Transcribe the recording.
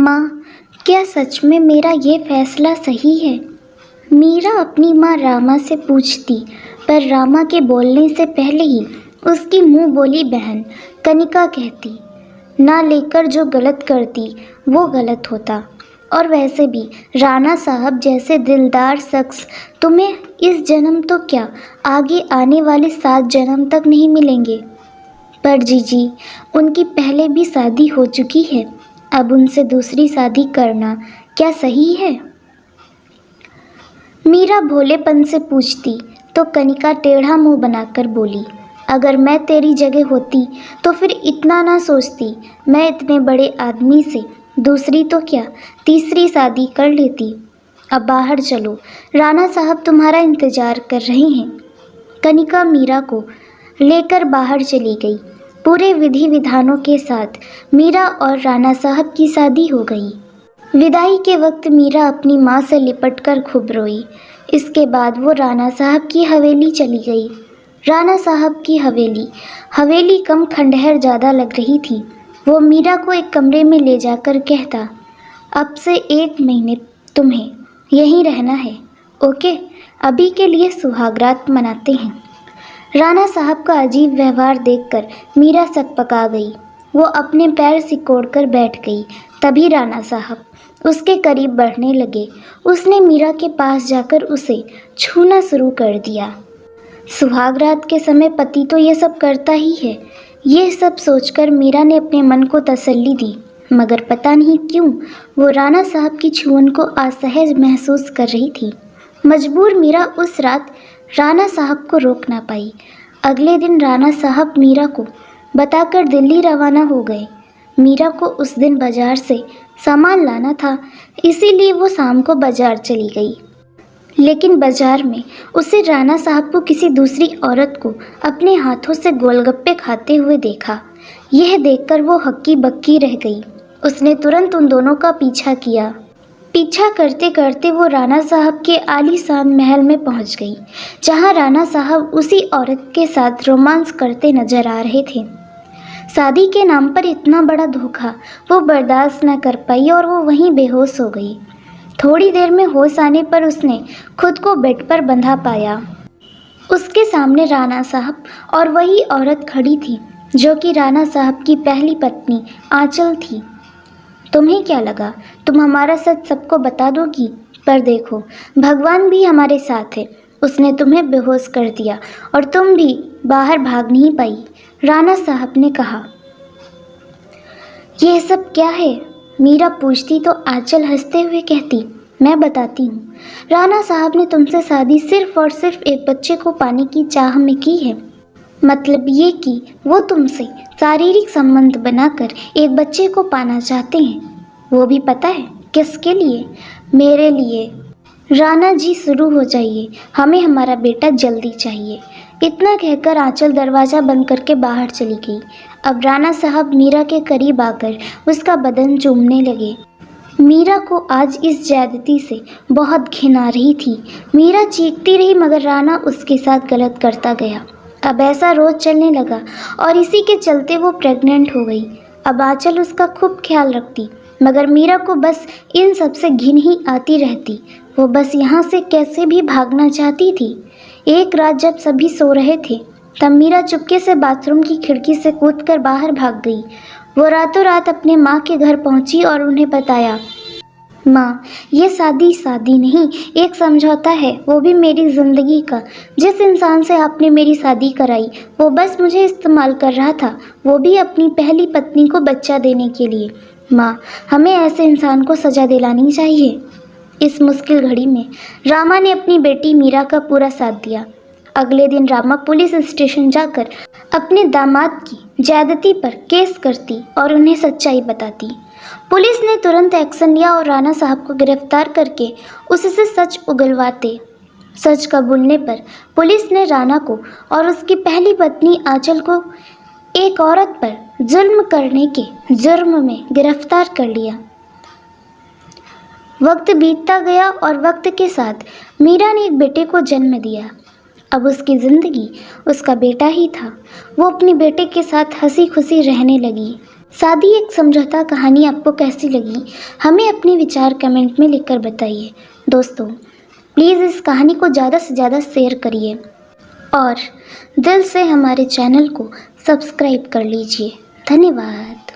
माँ, क्या सच में मेरा ये फैसला सही है? मीरा अपनी माँ रामा से पूछती, पर रामा के बोलने से पहले ही उसकी मुंह बोली बहन कनिका कहती, ना लेकर जो गलत करती वो गलत होता। और वैसे भी राणा साहब जैसे दिलदार शख्स तुम्हें इस जन्म तो क्या, आगे आने वाले 7 जन्म तक नहीं मिलेंगे। पर जीजी, उनकी पहले भी शादी हो चुकी है, अब उनसे दूसरी शादी करना क्या सही है? मीरा भोलेपन से पूछती तो कनिका टेढ़ा मुंह बनाकर बोली, अगर मैं तेरी जगह होती तो फिर इतना ना सोचती। मैं इतने बड़े आदमी से दूसरी तो क्या, तीसरी शादी कर लेती। अब बाहर चलो, राणा साहब तुम्हारा इंतजार कर रहे हैं। कनिका मीरा को लेकर बाहर चली गई। पूरे विधि विधानों के साथ मीरा और राणा साहब की शादी हो गई। विदाई के वक्त मीरा अपनी माँ से लिपटकर खूब रोई। इसके बाद वो राणा साहब की हवेली चली गई। राणा साहब की हवेली कम खंडहर ज़्यादा लग रही थी। वो मीरा को एक कमरे में ले जाकर कहता, अब से 1 महीने तुम्हें यहीं रहना है, ओके? अभी के लिए सुहागरात मनाते हैं। राणा साहब का अजीब व्यवहार देखकर मीरा सकपका गई। वो अपने पैर सिकोड़कर बैठ गई। तभी राणा साहब उसके करीब बढ़ने लगे। उसने मीरा के पास जाकर उसे छूना शुरू कर दिया। सुहागरात के समय पति तो ये सब करता ही है। ये सब सोचकर मीरा ने अपने मन को तसल्ली दी, मगर पता नहीं क्यों वो राणा साहब की छुअन को असहज महसूस कर रही थी। मजबूर मीरा उस रात राणा साहब को रोक ना पाई। अगले दिन राणा साहब मीरा को बताकर दिल्ली रवाना हो गए। मीरा को उस दिन बाजार से सामान लाना था, इसीलिए वो शाम को बाजार चली गई। लेकिन बाजार में उसे राणा साहब को किसी दूसरी औरत को अपने हाथों से गोलगप्पे खाते हुए देखा। यह देखकर वो हक्की बक्की रह गई। उसने तुरंत उन दोनों का पीछा किया। पीछा करते करते वो राणा साहब के आलीशान महल में पहुंच गई, जहां राणा साहब उसी औरत के साथ रोमांस करते नजर आ रहे थे। शादी के नाम पर इतना बड़ा धोखा वो बर्दाश्त न कर पाई और वो वहीं बेहोश हो गई। थोड़ी देर में होश आने पर उसने खुद को बेड पर बंधा पाया। उसके सामने राणा साहब और वही औरत खड़ी थी जो कि राणा साहब की पहली पत्नी आंचल थी। तुम्हें क्या लगा तुम हमारा सच सबको बता दोगी? पर देखो, भगवान भी हमारे साथ है। उसने तुम्हें बेहोश कर दिया और तुम भी बाहर भाग नहीं पाई। राणा साहब ने कहा। यह सब क्या है? मीरा पूछती तो आंचल हंसते हुए कहती, मैं बताती हूँ। राणा साहब ने तुमसे शादी सिर्फ और सिर्फ एक बच्चे को पाने की चाह में की है। मतलब ये कि वो तुमसे शारीरिक संबंध बनाकर एक बच्चे को पाना चाहते हैं। वो भी पता है किसके लिए? मेरे लिए। राणा जी शुरू हो जाइए, हमें हमारा बेटा जल्दी चाहिए। इतना कहकर आंचल दरवाज़ा बंद करके बाहर चली गई। अब राणा साहब मीरा के करीब आकर उसका बदन चूमने लगे। मीरा को आज इस ज्यादती से बहुत घिन आ रही थी। मीरा चीखती रही, मगर राणा उसके साथ गलत करता गया। अब ऐसा रोज चलने लगा और इसी के चलते वो प्रेग्नेंट हो गई। अब आंचल उसका खूब ख्याल रखती, मगर मीरा को बस इन सब से घिन ही आती रहती। वो बस यहाँ से कैसे भी भागना चाहती थी। एक रात जब सभी सो रहे थे, तब मीरा चुपके से बाथरूम की खिड़की से कूदकर बाहर भाग गई। वो रातों रात अपने माँ के घर पहुँची और उन्हें बताया, माँ, ये शादी नहीं, एक समझौता है, वो भी मेरी ज़िंदगी का। जिस इंसान से आपने मेरी शादी कराई वो बस मुझे इस्तेमाल कर रहा था, वो भी अपनी पहली पत्नी को बच्चा देने के लिए। माँ, हमें ऐसे इंसान को सज़ा दिलानी चाहिए। इस मुश्किल घड़ी में रामा ने अपनी बेटी मीरा का पूरा साथ दिया। अगले दिन रामा पुलिस स्टेशन जाकर अपने दामाद की ज्यादती पर केस करती और उन्हें सच्चाई बताती। पुलिस ने तुरंत एक्शन लिया और राणा साहब को गिरफ्तार करके उससे सच उगलवाते। सच कबूलने पर पुलिस ने राणा को और उसकी पहली पत्नी आंचल को एक औरत पर जुल्म करने के जुर्म में गिरफ्तार कर लिया। वक्त बीतता गया और वक्त के साथ मीरा ने एक बेटे को जन्म दिया। अब उसकी ज़िंदगी उसका बेटा ही था। वो अपने बेटे के साथ हंसी खुशी रहने लगी। शादी एक समझौता कहानी आपको कैसी लगी, हमें अपने विचार कमेंट में लिखकर बताइए। दोस्तों, प्लीज़ इस कहानी को ज़्यादा से ज़्यादा शेयर करिए और दिल से हमारे चैनल को सब्सक्राइब कर लीजिए। धन्यवाद।